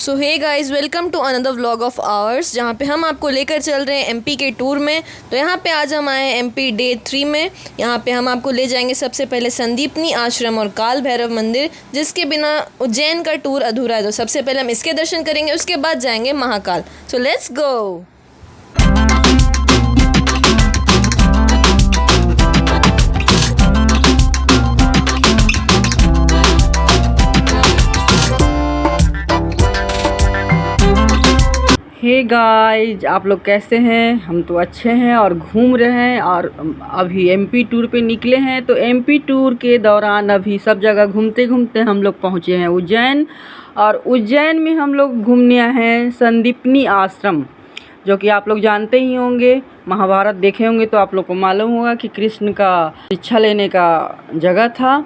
So hey guys, welcome to another vlog of ours, जहाँ पे हम आपको लेकर चल रहे हैं एमपी के टूर में। तो यहाँ पे आज हम आए हैं एमपी डे 3 में। यहाँ पे हम आपको ले जाएंगे सबसे पहले संदीपनी आश्रम और काल भैरव मंदिर, जिसके बिना उज्जैन का टूर अधूरा है। तो सबसे पहले हम इसके दर्शन करेंगे, उसके बाद जाएंगे Mahakal. So let's go. Hey guys, आप लोग कैसे हैं? हम तो अच्छे हैं और घूम रहे हैं और अभी एमपी टूर पे निकले हैं। तो एमपी टूर के दौरान अभी सब जगह घूमते घूमते हम लोग पहुँचे हैं उज्जैन। और उज्जैन में हम लोग घूमने आए हैं संदीपनी आश्रम, जो कि आप लोग जानते ही होंगे। महाभारत देखे होंगे तो आप लोग को मालूम होगा कि कृष्ण का शिक्षा लेने का जगह था।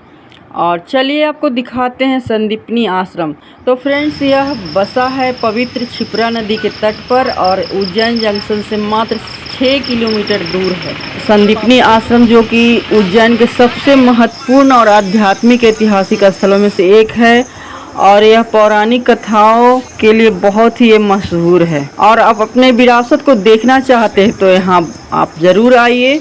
और चलिए आपको दिखाते हैं संदीपनी आश्रम। तो फ्रेंड्स, यह बसा है पवित्र क्षिप्रा नदी के तट पर और उज्जैन जंक्शन से मात्र 6 किलोमीटर दूर है संदीपनी आश्रम, जो कि उज्जैन के सबसे महत्वपूर्ण और आध्यात्मिक ऐतिहासिक स्थलों में से एक है। और यह पौराणिक कथाओं के लिए बहुत ही मशहूर है। और आप अपने विरासत को देखना चाहते हैं तो यहाँ आप ज़रूर आइए।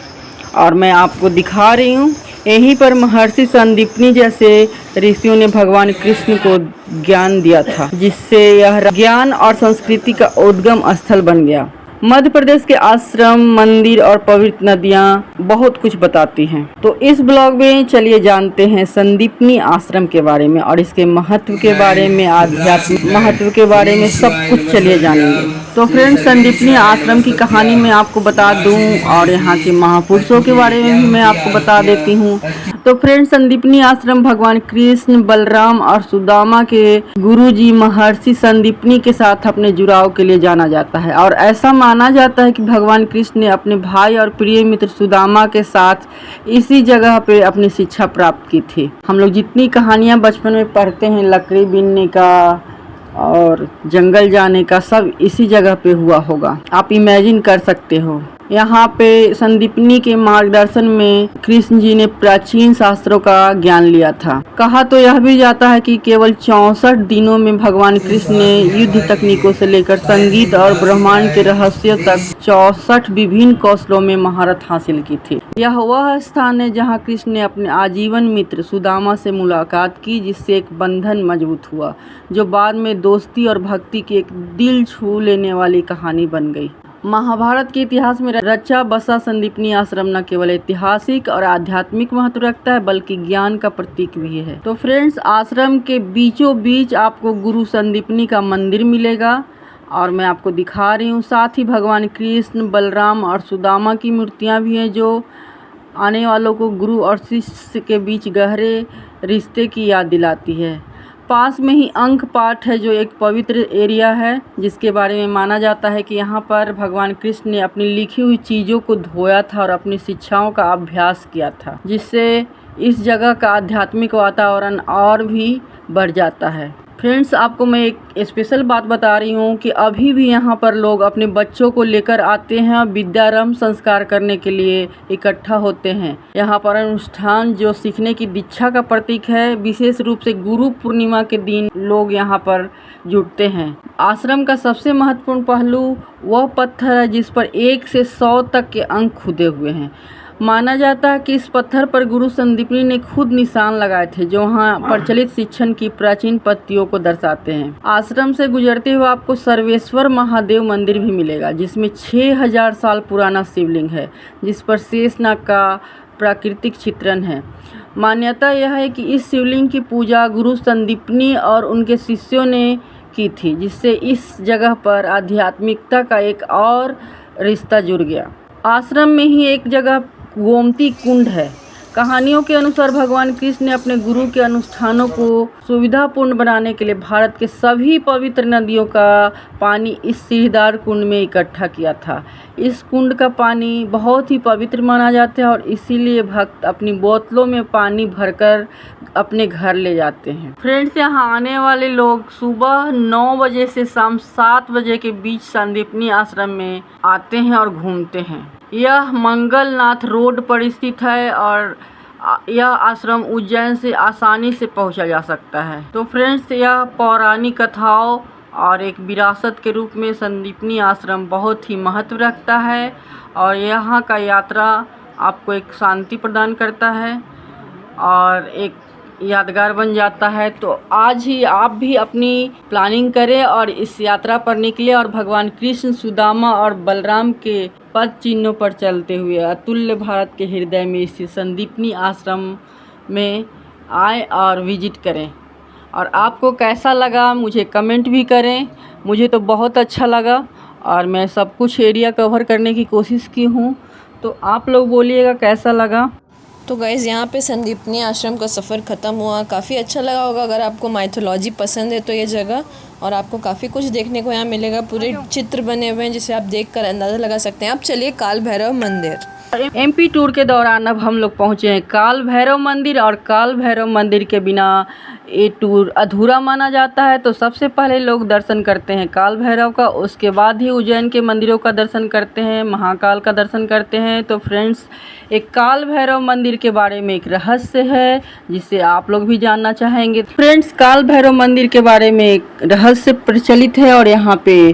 और मैं आपको दिखा रही हूँ, यहीं पर महर्षि संदीपनी जैसे ऋषियों ने भगवान कृष्ण को ज्ञान दिया था, जिससे यह ज्ञान और संस्कृति का उद्गम स्थल बन गया। मध्य प्रदेश के आश्रम, मंदिर और पवित्र नदियाँ बहुत कुछ बताती हैं। तो इस ब्लॉग में चलिए जानते हैं संदीपनी आश्रम के बारे में और इसके महत्व के बारे में, आध्यात्मिक महत्व के बारे में सब कुछ चलिए जानेंगे। तो फ्रेंड्स, संदीपनी आश्रम की कहानी मैं आपको बता दूं और यहाँ के महापुरुषों के बारे में भी मैं आपको बता देती हूँ। तो फ्रेंड्स, संदीपनी आश्रम भगवान कृष्ण, बलराम और सुदामा के गुरुजी महर्षि संदीपनी के साथ अपने जुड़ाव के लिए जाना जाता है। और ऐसा माना जाता है कि भगवान कृष्ण ने अपने भाई और प्रिय मित्र सुदामा के साथ इसी जगह पे अपनी शिक्षा प्राप्त की थी। हम लोग जितनी कहानियाँ बचपन में पढ़ते हैं, लकड़ी बीनने का और जंगल जाने का, सब इसी जगह पे हुआ होगा। आप इमेजिन कर सकते हो। यहाँ पे संदीपनी के मार्गदर्शन में कृष्ण जी ने प्राचीन शास्त्रों का ज्ञान लिया था। कहा तो यह भी जाता है कि केवल 64 दिनों में भगवान कृष्ण ने युद्ध तकनीकों से लेकर संगीत और ब्रह्मांड के रहस्यों तक 64 विभिन्न कौशलों में महारत हासिल की थी। यह वह स्थान है जहाँ कृष्ण ने अपने आजीवन मित्र सुदामा से मुलाकात की, जिससे एक बंधन मजबूत हुआ, जो बाद में दोस्ती और भक्ति की एक दिल छू लेने वाली कहानी बन गई। महाभारत के इतिहास में रचा बसा संदीपनी आश्रम न केवल ऐतिहासिक और आध्यात्मिक महत्व रखता है, बल्कि ज्ञान का प्रतीक भी है। तो फ्रेंड्स, आश्रम के बीचों बीच आपको गुरु संदीपनी का मंदिर मिलेगा और मैं आपको दिखा रही हूँ। साथ ही भगवान कृष्ण, बलराम और सुदामा की मूर्तियाँ भी हैं, जो आने वालों को गुरु और शिष्य के बीच गहरे रिश्ते की याद दिलाती है। पास में ही अंक पाठ है, जो एक पवित्र एरिया है, जिसके बारे में माना जाता है कि यहाँ पर भगवान कृष्ण ने अपनी लिखी हुई चीज़ों को धोया था और अपनी शिक्षाओं का अभ्यास किया था, जिससे इस जगह का आध्यात्मिक वातावरण और भी बढ़ जाता है। फ्रेंड्स, आपको मैं एक स्पेशल बात बता रही हूँ कि अभी भी यहाँ पर लोग अपने बच्चों को लेकर आते हैं और विद्यारंभ संस्कार करने के लिए इकट्ठा होते हैं। यहाँ पर अनुष्ठान जो सीखने की दीक्षा का प्रतीक है, विशेष रूप से गुरु पूर्णिमा के दिन लोग यहाँ पर जुटते हैं। आश्रम का सबसे महत्वपूर्ण पहलू वह पत्थर है जिस पर 1 से 100 तक के अंक खुदे हुए हैं। माना जाता है कि इस पत्थर पर गुरु संदीपनी ने खुद निशान लगाए थे, जो वहाँ प्रचलित शिक्षण की प्राचीन पत्तियों को दर्शाते हैं। आश्रम से गुजरते हुए आपको सर्वेश्वर महादेव मंदिर भी मिलेगा, जिसमें 6000 साल पुराना शिवलिंग है, जिस पर शेषनाग का प्राकृतिक चित्रण है। मान्यता यह है कि इस शिवलिंग की पूजा गुरु संदीपनी और उनके शिष्यों ने की थी, जिससे इस जगह पर आध्यात्मिकता का एक और रिश्ता जुड़ गया। आश्रम में ही एक जगह गोमती कुंड है। कहानियों के अनुसार भगवान कृष्ण ने अपने गुरु के अनुष्ठानों को सुविधापूर्ण बनाने के लिए भारत के सभी पवित्र नदियों का पानी इस सीढ़ीदार कुंड में इकट्ठा किया था। इस कुंड का पानी बहुत ही पवित्र माना जाता है और इसीलिए भक्त अपनी बोतलों में पानी भरकर अपने घर ले जाते हैं। फ्रेंड्स, यहाँ आने वाले लोग सुबह 9 बजे से शाम 7 बजे के बीच संदीपनी आश्रम में आते हैं और घूमते हैं। यह मंगलनाथ रोड पर स्थित है और यह आश्रम उज्जैन से आसानी से पहुंचा जा सकता है। तो फ्रेंड्स, यह पौराणिक कथाओं और एक विरासत के रूप में संदीपनी आश्रम बहुत ही महत्व रखता है और यहाँ का यात्रा आपको एक शांति प्रदान करता है और एक यादगार बन जाता है। तो आज ही आप भी अपनी प्लानिंग करें और इस यात्रा पर निकले और भगवान कृष्ण, सुदामा और बलराम के पद चिन्हों पर चलते हुए अतुल्य भारत के हृदय में स्थित संदीपनी आश्रम में आए और विजिट करें। और आपको कैसा लगा मुझे कमेंट भी करें। मुझे तो बहुत अच्छा लगा और मैं सब कुछ एरिया कवर करने की कोशिश की हूँ, तो आप लोग बोलिएगा कैसा लगा। तो गाइज़ यहाँ पे संदीपनी आश्रम का सफ़र ख़त्म हुआ। काफ़ी अच्छा लगा होगा अगर आपको माइथोलॉजी पसंद है तो ये जगह, और आपको काफ़ी कुछ देखने को यहाँ मिलेगा। पूरे चित्र बने हुए हैं जिसे आप देखकर अंदाज़ा लगा सकते हैं। अब चलिए काल भैरव मंदिर। एमपी टूर के दौरान अब हम लोग पहुँचे हैं काल भैरव मंदिर, और काल भैरव मंदिर के बिना ये टूर अधूरा माना जाता है। तो सबसे पहले लोग दर्शन करते हैं काल भैरव का, उसके बाद ही उज्जैन के मंदिरों का दर्शन करते हैं, महाकाल का दर्शन करते हैं। तो फ्रेंड्स, एक काल भैरव मंदिर के बारे में एक रहस्य है जिसे आप लोग भी जानना चाहेंगे। फ्रेंड्स, काल भैरव मंदिर के बारे में एक रहस्य प्रचलित है और यहाँ पे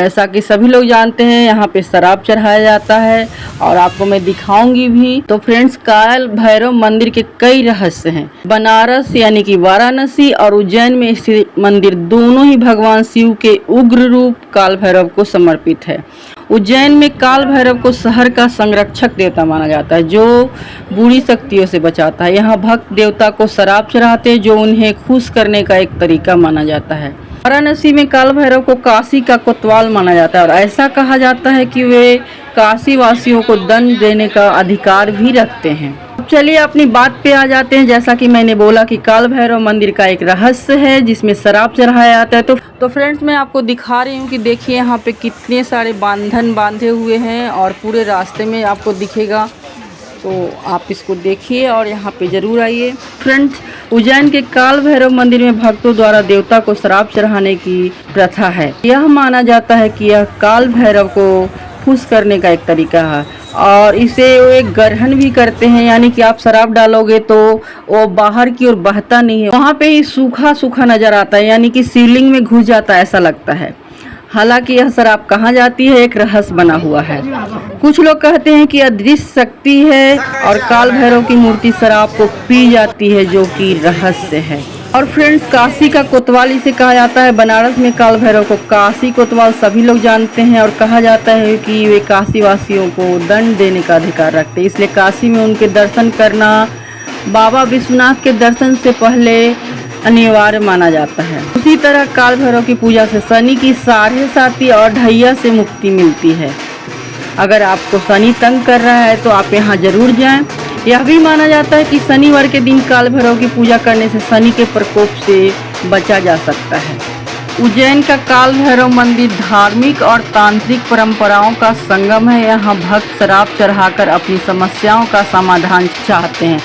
ऐसा कि सभी लोग जानते हैं यहाँ पे शराब चढ़ाया जाता है और आपको मैं दिखाऊंगी भी। तो फ्रेंड्स, काल भैरव मंदिर के कई रहस्य हैं। बनारस यानी कि वाराणसी और उज्जैन में स्थित मंदिर दोनों ही भगवान शिव के उग्र रूप काल भैरव को समर्पित है। उज्जैन में काल भैरव को शहर का संरक्षक देवता माना जाता है जो बुरी शक्तियों से बचाता है। यहाँ भक्त देवता को शराब चढ़ाते हैं जो उन्हें खुश करने का एक तरीका माना जाता है। वाराणसी में काल भैरव को काशी का कोतवाल माना जाता है और ऐसा कहा जाता है कि वे काशी वासियों को दंड देने का अधिकार भी रखते हैं। अब चलिए अपनी बात पे आ जाते हैं। जैसा कि मैंने बोला कि काल भैरव मंदिर का एक रहस्य है जिसमें शराब चढ़ाया जाता है। तो फ्रेंड्स, मैं आपको दिखा रही हूँ कि देखिए यहाँ पे कितने सारे बांधन बांधे हुए हैं और पूरे रास्ते में आपको दिखेगा, तो आप इसको देखिए और यहाँ पे ज़रूर आइए। फ्रेंड्स, उज्जैन के काल भैरव मंदिर में भक्तों द्वारा देवता को शराब चढ़ाने की प्रथा है। यह माना जाता है कि यह काल भैरव को खुश करने का एक तरीका है और इसे वो एक ग्रहण भी करते हैं, यानी कि आप शराब डालोगे तो वो बाहर की ओर बहता नहीं है, वहाँ पे ही सूखा सूखा नज़र आता है, यानी कि शिवलिंग में घुस जाता है ऐसा लगता है। हालांकि यह शराब कहाँ जाती है एक रहस्य बना हुआ है। कुछ लोग कहते हैं कि अदृश्य शक्ति है और काल भैरव की मूर्ति शराब को पी जाती है, जो कि रहस्य है। और फ्रेंड्स, काशी का कोतवाल इसे कहा जाता है। बनारस में काल भैरव को काशी कोतवाल सभी लोग जानते हैं और कहा जाता है कि वे काशी वासियों को दंड देने का अधिकार रखते हैं, इसलिए काशी में उनके दर्शन करना बाबा विश्वनाथ के दर्शन से पहले अनिवार्य माना जाता है। उसी तरह काल भैरव की पूजा से शनि की साढ़े साती और ढैया से मुक्ति मिलती है। अगर आपको शनि तंग कर रहा है तो आप यहाँ जरूर जाएं। यह भी माना जाता है कि शनिवार के दिन काल भैरव की पूजा करने से शनि के प्रकोप से बचा जा सकता है। उज्जैन का काल भैरव मंदिर धार्मिक और तांत्रिक परंपराओं का संगम है। यहाँ भक्त शराब चढ़ाकर अपनी समस्याओं का समाधान चाहते हैं।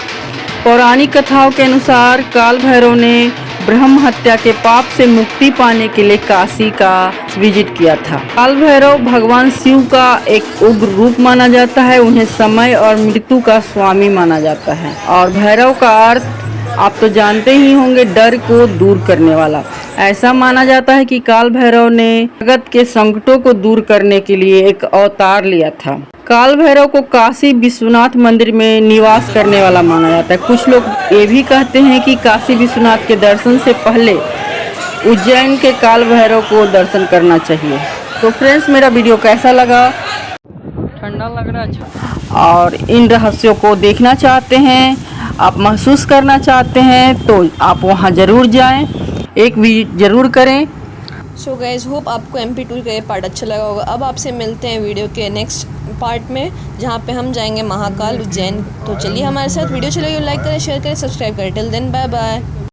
पौराणिक कथाओं के अनुसार काल भैरव ने ब्रह्म हत्या के पाप से मुक्ति पाने के लिए काशी का विजिट किया था। काल भैरव भगवान शिव का एक उग्र रूप माना जाता है। उन्हें समय और मृत्यु का स्वामी माना जाता है और भैरव का अर्थ आप तो जानते ही होंगे, डर को दूर करने वाला। ऐसा माना जाता है कि काल भैरव ने जगत के संकटों को दूर करने के लिए एक अवतार लिया था। काल भैरव को काशी विश्वनाथ मंदिर में निवास करने वाला माना जाता है। कुछ लोग ये भी कहते हैं कि काशी विश्वनाथ के दर्शन से पहले उज्जैन के काल भैरव को दर्शन करना चाहिए। तो फ्रेंड्स, मेरा वीडियो कैसा लगा? ठंडा लग रहा है और इन रहस्यों को देखना चाहते हैं, आप महसूस करना चाहते हैं तो आप वहाँ ज़रूर जाएं, एक विजिट ज़रूर करें। सो गाइज, होप आपको एमपी टूर का ये पार्ट अच्छा लगा होगा। अब आपसे मिलते हैं वीडियो के नेक्स्ट पार्ट में, जहाँ पे हम जाएंगे महाकाल उज्जैन। तो चलिए हमारे साथ, वीडियो चलेगी लाइक करें, शेयर करें, सब्सक्राइब करें। Till then bye bye.